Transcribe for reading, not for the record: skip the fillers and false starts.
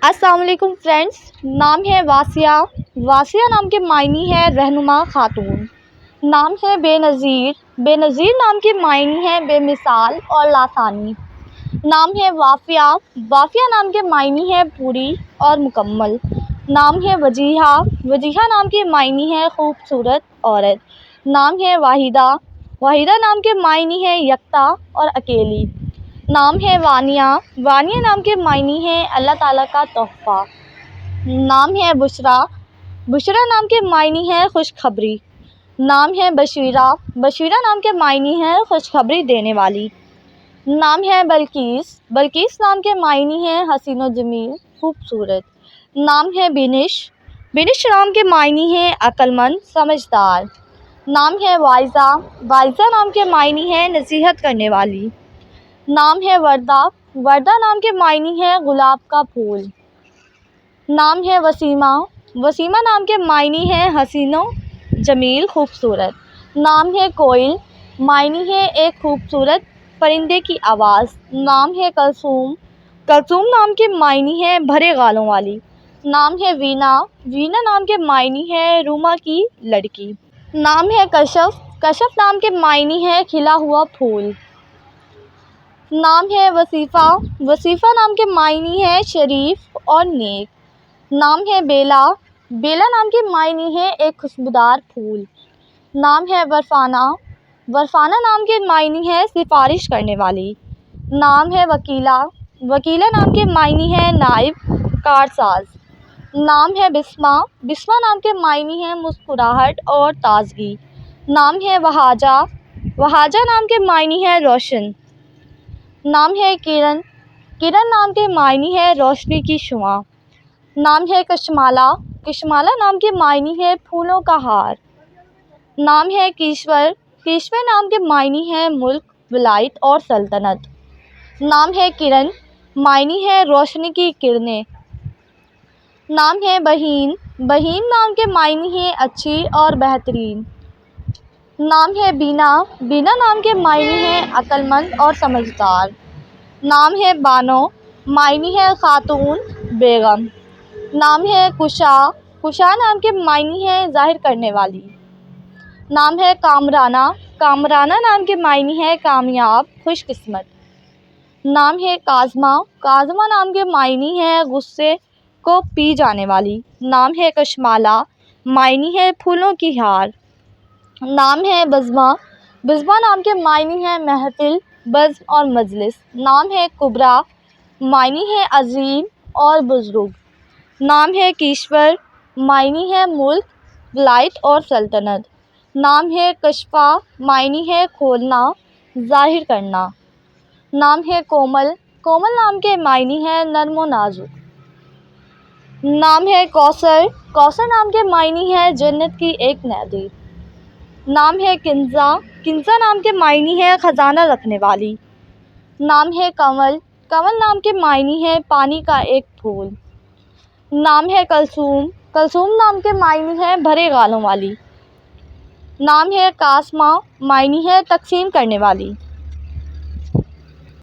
السلام علیکم فرینڈس، نام ہے واسیہ۔ واسیہ نام کے معنی ہے رہنما خاتون۔ نام ہے بے نظیر۔ بے نظیر نام کے معنی ہے بے مثال اور لاسانی۔ نام ہے وافیہ۔ وافیہ نام کے معنی ہے پوری اور مکمل۔ نام ہے وجیہہ۔ وجیہہ نام کے معنی ہے خوبصورت عورت۔ نام ہے واحدہ۔ واحدہ نام کے معنی ہے یکتا اور اکیلی۔ نام ہے وانیہ۔ وانیہ نام کے معنی ہے اللہ تعالیٰ کا تحفہ۔ نام ہے بشریٰ۔ بشریٰ نام کے معنی ہے خوشخبری۔ نام ہے بشیرہ۔ بشیرہ نام کے معنی ہے خوشخبری دینے والی۔ نام ہے بلقیس۔ بلقیس نام کے معنی ہے حسین و جمیل، خوبصورت۔ نام ہے بینش۔ بینش نام کے معنی ہے عقل مند، سمجھدار۔ نام ہے واعظہ۔ واعظہ نام کے معنی ہے نصیحت کرنے والی۔ نام ہے وردہ۔ وردہ نام کے معنی ہے گلاب کا پھول۔ نام ہے وسیمہ۔ وسیمہ نام کے معنی ہے حسین و جمیل، خوبصورت۔ نام ہے کوئل۔ معنی ہے ایک خوبصورت پرندے کی آواز۔ نام ہے کلثوم۔ کلثوم نام کے معنی ہے بھرے گالوں والی۔ نام ہے وینا۔ وینا نام کے معنی ہے روما کی لڑکی۔ نام ہے کشف۔ کشف نام کے معنی ہے کھلا ہوا پھول۔ نام ہے وصیفہ۔ وصیفہ نام کے معنی ہے شریف اور نیک۔ نام ہے بیلا۔ بیلا نام کے معنی ہے ایک خوشبودار پھول۔ نام ہے برفانہ۔ برفانہ نام کے معنی ہے سفارش کرنے والی۔ نام ہے وکیلہ۔ وکیلہ نام کے معنی ہے نائب، کارساز۔ نام ہے بسمہ۔ بسمہ نام کے معنی ہے مسکراہٹ اور تازگی۔ نام ہے وہاجہ۔ وہاجہ نام کے معنی ہے روشن۔ نام ہے کرن۔ کرن نام کے معنی ہے روشنی کی شعاع۔ نام ہے کشمالہ۔ کشمالہ نام کے معنی ہے پھولوں کا ہار۔ نام ہے کیشور۔ کیشور نام کے معنی ہے ملک، ولایت اور سلطنت۔ نام ہے کرن۔ معنی ہے روشنی کی کرنیں۔ نام ہے بہین۔ بہین نام کے معنی ہے اچھی اور بہترین۔ نام ہے بینا۔ بینا نام کے معنی ہے عقل مند اور سمجھدار۔ نام ہے بانو۔ معنی ہے خاتون، بیگم۔ نام ہے کشا۔ کشا نام کے معنی ہے ظاہر کرنے والی۔ نام ہے کامرانہ۔ کامرانہ نام کے معنی ہے کامیاب، خوش قسمت۔ نام ہے کاظمہ۔ کاظمہ نام کے معنی ہے غصے کو پی جانے والی۔ نام ہے کشمالہ۔ معنی ہے پھولوں کی ہار۔ نام ہے بزمہ۔ بزمہ نام کے معنی ہے محفل، بزم اور مجلس۔ نام ہے کبریٰ۔ معنی ہے عظیم اور بزرگ۔ نام ہے کیشور۔ معنی ہے ملک، ولایت اور سلطنت۔ نام ہے کشفا۔ معنی ہے کھولنا، ظاہر کرنا۔ نام ہے کومل۔ کومل نام کے معنی ہے نرم و نازک۔ نام ہے کوثر۔ کوثر نام کے معنی ہے جنت کی ایک نہر۔ نام ہے کنزہ۔ کنزہ نام کے معنی ہے خزانہ رکھنے والی۔ نام ہے کنول۔ کنول نام کے معنی ہے پانی کا ایک پھول۔ نام ہے کلثوم۔ کلثوم نام کے معنی ہے بھرے گالوں والی۔ نام ہے قاسمہ۔ معنی ہے تقسیم کرنے والی۔